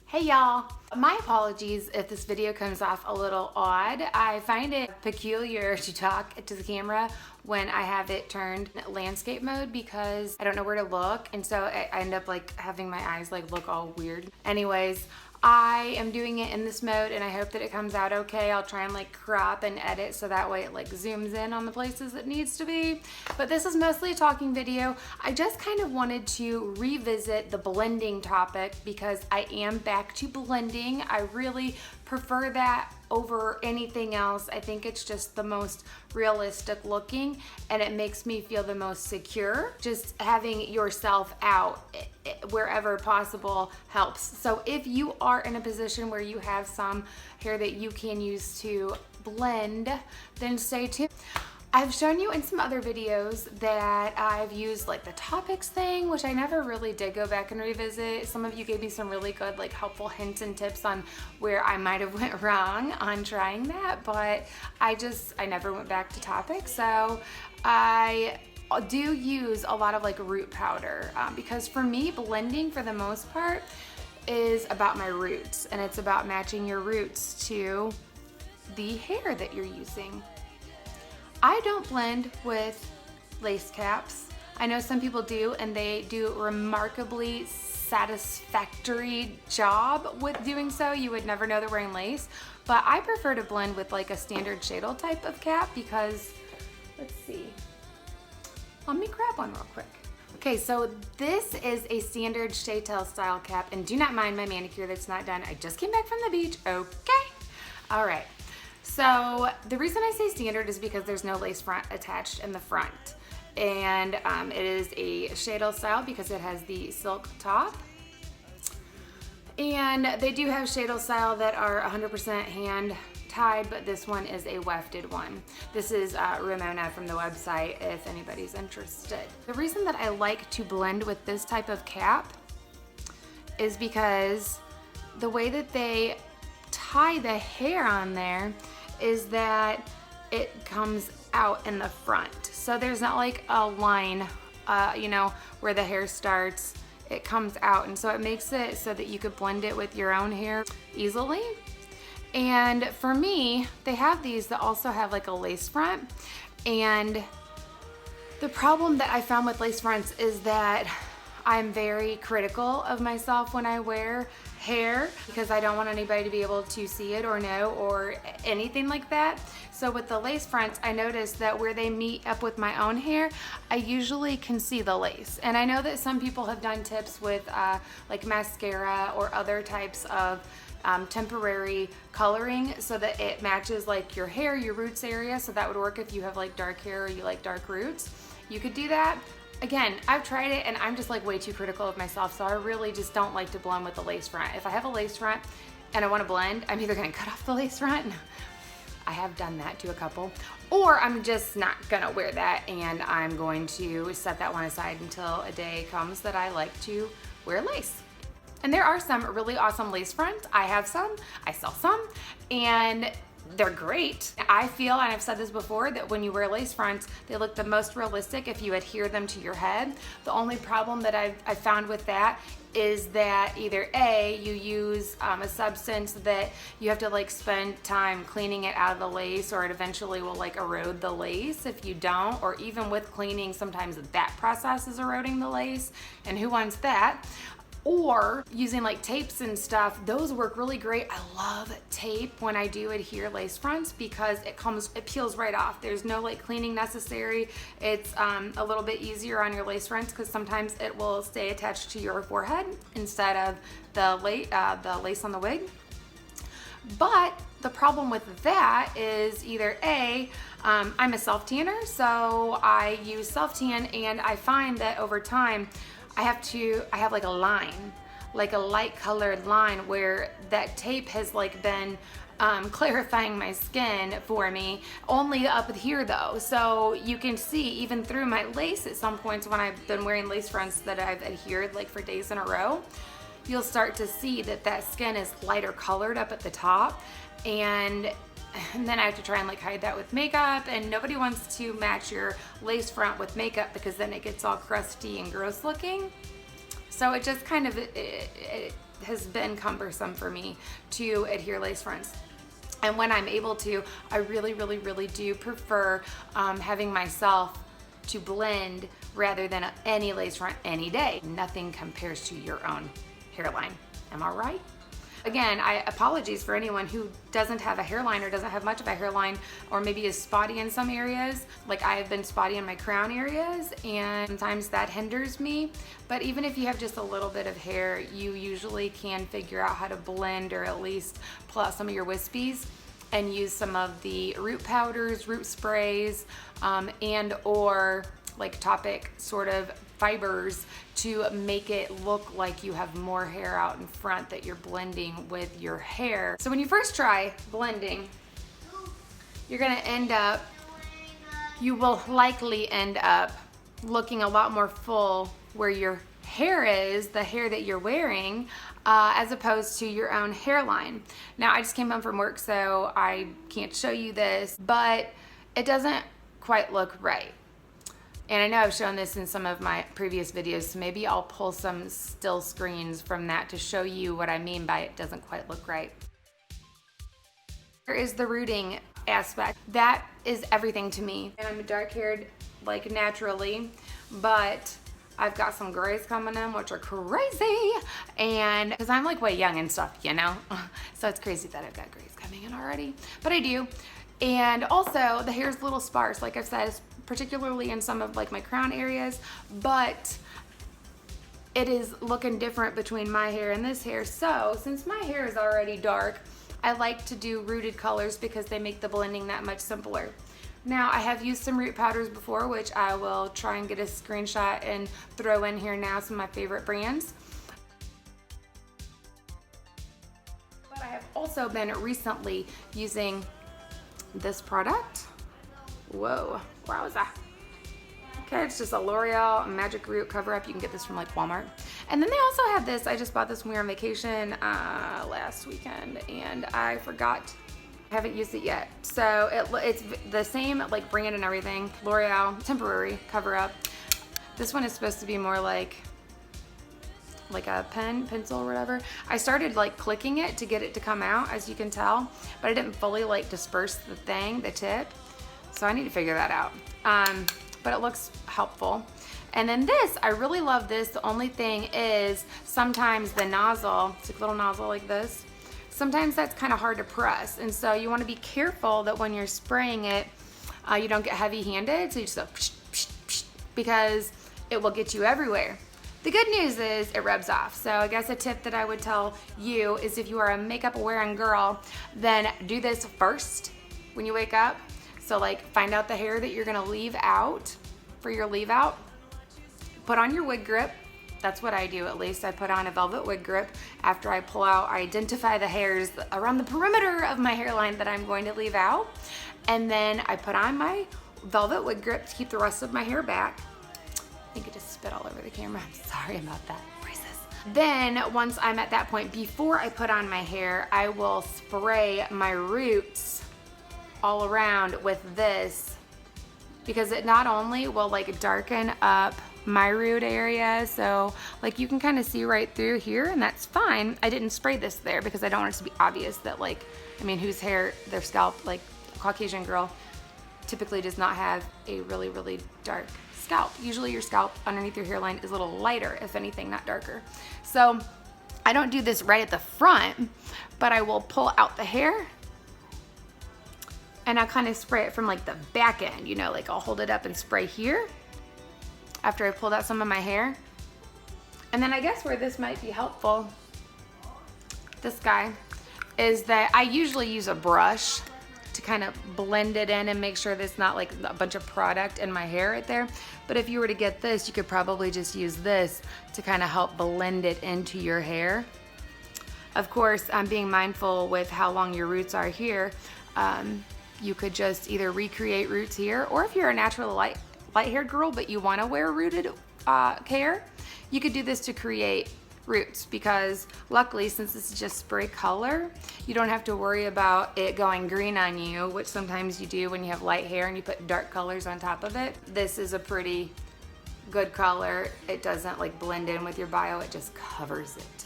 Hey y'all! My apologies if this video comes off a little odd. I find it peculiar to talk to the camera when I have it turned landscape mode because I don't know where to look, and so I end up like having my eyes like look all weird. Anyways, I am doing it in this mode and I hope that it comes out okay. I'll try and like crop and edit so that way it like zooms in on the places it needs to be. But this is mostly a talking video. I just kind of wanted to revisit the blending topic because I am back to blending. I really prefer that over anything else. I think it's just the most realistic looking and it makes me feel the most secure. Just having yourself out wherever possible helps. So if you are in a position where you have some hair that you can use to blend, then stay tuned. I've shown you in some other videos that I've used like the Toppix thing, which I never really did go back and revisit. Some of you gave me some really good like helpful hints and tips on where I might have went wrong on trying that, but I never went back to Toppix. So I do use a lot of like root powder because for me, blending for the most part is about my roots, and it's about matching your roots to the hair that you're using. I don't blend with lace caps. I know some people do, and they do a remarkably satisfactory job with doing so. You would never know they're wearing lace, but I prefer to blend with like a standard shadle type of cap because, let's see, let me grab one real quick. Okay, so this is a standard Shaytel style cap, and do not mind my manicure that's not done. I just came back from the beach, okay? All right. So the reason I say standard is because there's no lace front attached in the front. And it is a shadle style because it has the silk top. And they do have shadle style that are 100% hand tied, but this one is a wefted one. This is Ramona from the website if anybody's interested. The reason that I like to blend with this type of cap is because the way that they tie the hair on there is that it comes out in the front. So there's not like a line, you know, where the hair starts. It comes out, and so it makes it so that you could blend it with your own hair easily. And for me, they have these that also have like a lace front. And the problem that I found with lace fronts is that I'm very critical of myself when I wear hair because I don't want anybody to be able to see it or know or anything like that. So with the lace fronts, I noticed that where they meet up with my own hair, I usually can see the lace. And I know that some people have done tips with like mascara or other types of temporary coloring so that it matches like your hair, your roots area. So that would work if you have like dark hair or you like dark roots. You could do that. Again, I've tried it and I'm just like way too critical of myself, so I really just don't like to blend with the lace front. If I have a lace front and I want to blend, I'm either going to cut off the lace front, I have done that to a couple, or I'm just not going to wear that and I'm going to set that one aside until a day comes that I like to wear lace. And there are some really awesome lace fronts. I have some, I sell some, and they're great. I feel, and I've said this before, that when you wear lace fronts, they look the most realistic if you adhere them to your head. The only problem that I've found with that is that either A, you use a substance that you have to like spend time cleaning it out of the lace, or it eventually will like erode the lace if you don't, or even with cleaning, sometimes that process is eroding the lace, and who wants that? Or using like tapes and stuff, those work really great. I love tape when I do adhere lace fronts because it peels right off. There's no like cleaning necessary. It's a little bit easier on your lace fronts because sometimes it will stay attached to your forehead instead of the lace on the wig. But the problem with that is either A, I'm a self-tanner, so I use self-tan, and I find that over time, I have like a line, like a light colored line where that tape has like been clarifying my skin for me, only up here though. So you can see even through my lace at some points when I've been wearing lace fronts that I've adhered like for days in a row, you'll start to see that skin is lighter colored up at the top, and then I have to try and like hide that with makeup, and nobody wants to match your lace front with makeup because then it gets all crusty and gross looking. So it just kind of, has been cumbersome for me to adhere lace fronts. And when I'm able to, I really, really, really do prefer having myself to blend rather than any lace front any day. Nothing compares to your own hairline. Am I right? Again, apologies for anyone who doesn't have a hairline or doesn't have much of a hairline, or maybe is spotty in some areas. Like I have been spotty in my crown areas, and sometimes that hinders me. But even if you have just a little bit of hair, you usually can figure out how to blend or at least pull out some of your wispies and use some of the root powders, root sprays, and or like Topic sort of fibers to make it look like you have more hair out in front that you're blending with your hair. So when you first try blending, you're gonna end up, you will likely end up looking a lot more full where your hair is, the hair that you're wearing, as opposed to your own hairline. Now I just came home from work, so I can't show you this, but it doesn't quite look right. And I know I've shown this in some of my previous videos, so maybe I'll pull some still screens from that to show you what I mean by it doesn't quite look right. There is the rooting aspect. That is everything to me. And I'm dark haired like naturally, but I've got some grays coming in, which are crazy. And because I'm like way young and stuff, you know? So it's crazy that I've got grays coming in already, but I do. And also the hair's a little sparse, like I've said, particularly in some of like my crown areas, but it is looking different between my hair and this hair. So since my hair is already dark, I like to do rooted colors because they make the blending that much simpler. Now I have used some root powders before, which I will try and get a screenshot and throw in here now, some of my favorite brands. But I have also been recently using this product. Whoa, wowza. Okay, it's just a L'Oreal Magic Root Cover Up. You can get this from like Walmart. And then they also have this, I just bought this when we were on vacation last weekend, and I forgot. I haven't used it yet. So it's the same like brand and everything. L'Oreal Temporary Cover Up. This one is supposed to be more like a pencil or whatever. I started like clicking it to get it to come out, as you can tell, but I didn't fully like disperse the tip. So I need to figure that out. But it looks helpful. And then this, I really love this. The only thing is sometimes the nozzle, it's a little nozzle like this, sometimes that's kind of hard to press. And so you want to be careful that when you're spraying it, you don't get heavy handed. So you just go psh, psh, psh, because it will get you everywhere. The good news is it rubs off. So I guess a tip that I would tell you is if you are a makeup wearing girl, then do this first when you wake up. So like find out the hair that you're gonna leave out for your leave out. Put on your wig grip. That's what I do at least. I put on a velvet wig grip after I pull out. I identify the hairs around the perimeter of my hairline that I'm going to leave out. And then I put on my velvet wig grip to keep the rest of my hair back. I think it just spit all over the camera. I'm sorry about that. Braces. Then once I'm at that point, before I put on my hair, I will spray my roots all around with this, because it not only will like darken up my root area, so like you can kind of see right through here, and that's fine. I didn't spray this there because I don't want it to be obvious that like, I mean, whose hair, their scalp, like a Caucasian girl typically does not have a really, really dark scalp. Usually your scalp underneath your hairline is a little lighter, if anything, not darker. So I don't do this right at the front, but I will pull out the hair and I'll kind of spray it from like the back end, you know, like I'll hold it up and spray here after I pulled out some of my hair. And then I guess where this might be helpful, this guy, is that I usually use a brush to kind of blend it in and make sure there's not like a bunch of product in my hair right there. But if you were to get this, you could probably just use this to kind of help blend it into your hair. Of course, I'm being mindful with how long your roots are here. You could just either recreate roots here, or if you're a natural light-haired girl but you want to wear rooted hair, you could do this to create roots, because luckily, since this is just spray color, you don't have to worry about it going green on you, which sometimes you do when you have light hair and you put dark colors on top of it. This is a pretty good color. It doesn't like blend in with your bio, it just covers it.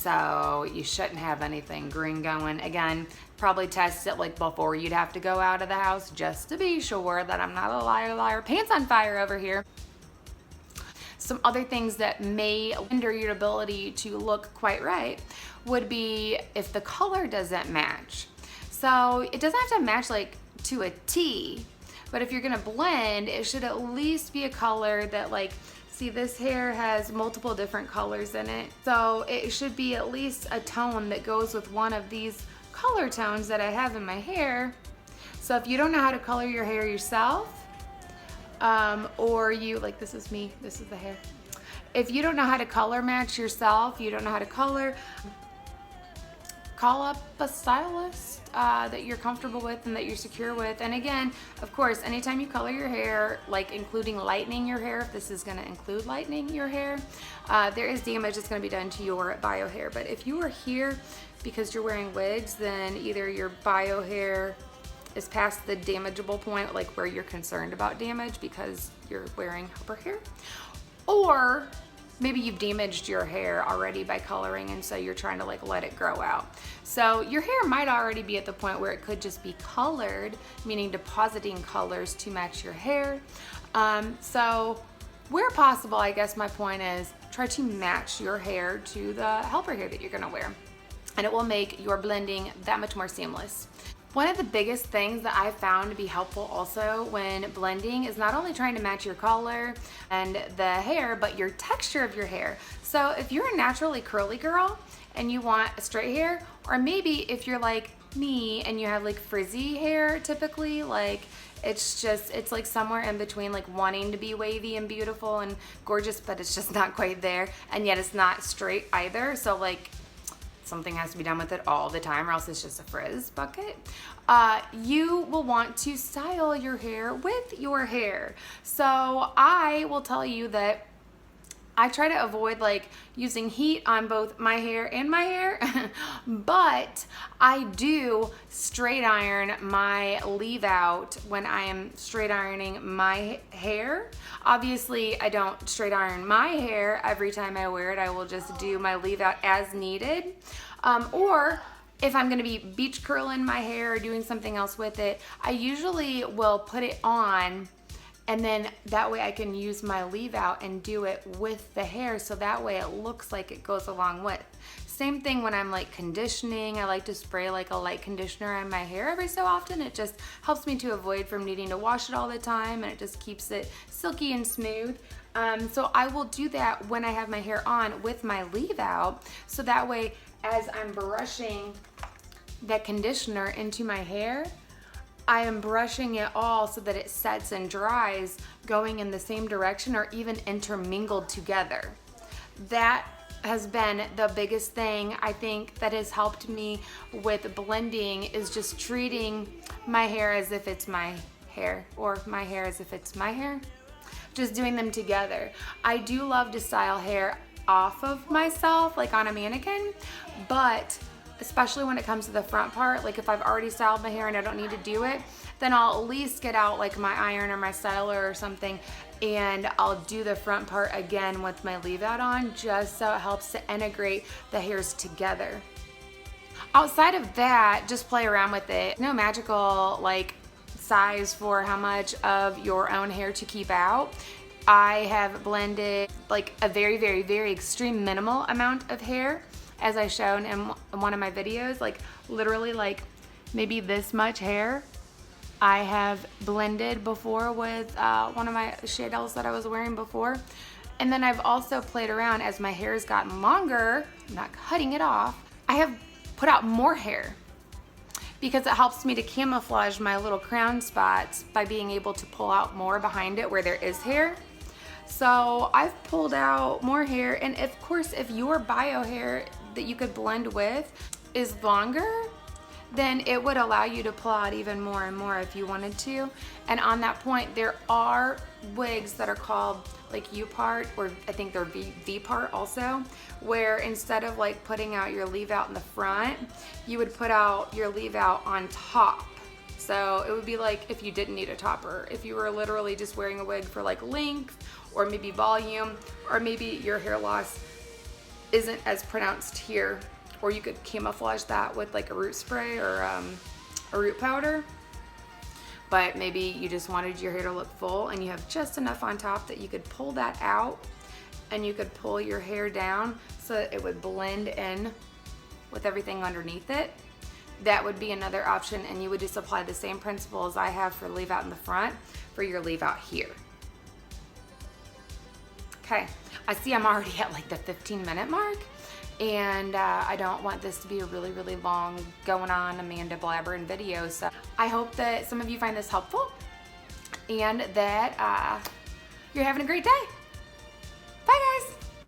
so you shouldn't have anything green going. Again, probably test it like before you'd have to go out of the house, just to be sure that I'm not a liar, pants on fire over here. Some other things that may hinder your ability to look quite right would be if the color doesn't match. So it doesn't have to match like to a T, but if you're gonna blend, it should at least be a color that, like, see, this hair has multiple different colors in it. So it should be at least a tone that goes with one of these color tones that I have in my hair. So if you don't know how to color your hair yourself, or you, like, this is me, this is the hair. If you don't know how to color match yourself, you don't know how to color, call up a stylist that you're comfortable with and that you're secure with. And again, of course, anytime you color your hair, like including lightening your hair, if this is gonna include lightening your hair, there is damage that's gonna be done to your bio hair. But if you are here because you're wearing wigs, then either your bio hair is past the damageable point, like where you're concerned about damage because you're wearing helper hair, or maybe you've damaged your hair already by coloring, and so you're trying to like let it grow out. So your hair might already be at the point where it could just be colored, meaning depositing colors to match your hair. So where possible, I guess my point is, try to match your hair to the helper hair that you're gonna wear, and it will make your blending that much more seamless. One of the biggest things that I've found to be helpful also when blending is not only trying to match your color and the hair, but your texture of your hair. So if you're a naturally curly girl and you want a straight hair, or maybe if you're like me and you have like frizzy hair typically, like it's like somewhere in between, like wanting to be wavy and beautiful and gorgeous, but it's just not quite there, and yet it's not straight either. So like something has to be done with it all the time, or else it's just a frizz bucket. You will want to style your hair with your hair. So I will tell you that I try to avoid like using heat on both my hair and my hair, but I do straight iron my leave out when I am straight ironing my hair. Obviously, I don't straight iron my hair every time I wear it. I will just do my leave out as needed. Or if I'm gonna be beach curling my hair or doing something else with it, I usually will put it on, and then that way I can use my leave out and do it with the hair, so that way it looks like it goes along with. Same thing when I'm like conditioning. I like to spray like a light conditioner on my hair every so often. It just helps me to avoid from needing to wash it all the time, and it just keeps it silky and smooth. So I will do that when I have my hair on with my leave out, so that way as I'm brushing that conditioner into my hair, I am brushing it all so that it sets and dries going in the same direction or even intermingled together. That has been the biggest thing I think that has helped me with blending, is just treating my hair as if it's my hair, or my hair as if it's my hair. Just doing them together. I do love to style hair off of myself, like on a mannequin, but especially when it comes to the front part, like if I've already styled my hair and I don't need to do it, then I'll at least get out like my iron or my styler or something, and I'll do the front part again with my leave out on, just so it helps to integrate the hairs together. Outside of that, just play around with it. No magical like size for how much of your own hair to keep out. I have blended like a very, very, very extreme minimal amount of hair, as I shown in one of my videos, like literally like maybe this much hair I have blended before with one of my shadels that I was wearing before. And then I've also played around as my hair has gotten longer, I'm not cutting it off, I have put out more hair, because it helps me to camouflage my little crown spots by being able to pull out more behind it where there is hair. So I've pulled out more hair, and of course if your bio hair that you could blend with is longer, then it would allow you to pull out even more and more if you wanted to. And on that point, there are wigs that are called like U-part, or I think they're V-part also, where instead of like putting out your leave out in the front, you would put out your leave out on top. So it would be like if you didn't need a topper, if you were literally just wearing a wig for like length or maybe volume, or maybe your hair loss isn't as pronounced here, or you could camouflage that with like a root spray or a root powder. But maybe you just wanted your hair to look full and you have just enough on top that you could pull that out and you could pull your hair down so that it would blend in with everything underneath it. That would be another option, and you would just apply the same principle as I have for leave out in the front for your leave out here. Okay, I see I'm already at like the 15-minute mark, and I don't want this to be a really, really long going on Amanda blabbering video. So I hope that some of you find this helpful and that you're having a great day. Bye guys.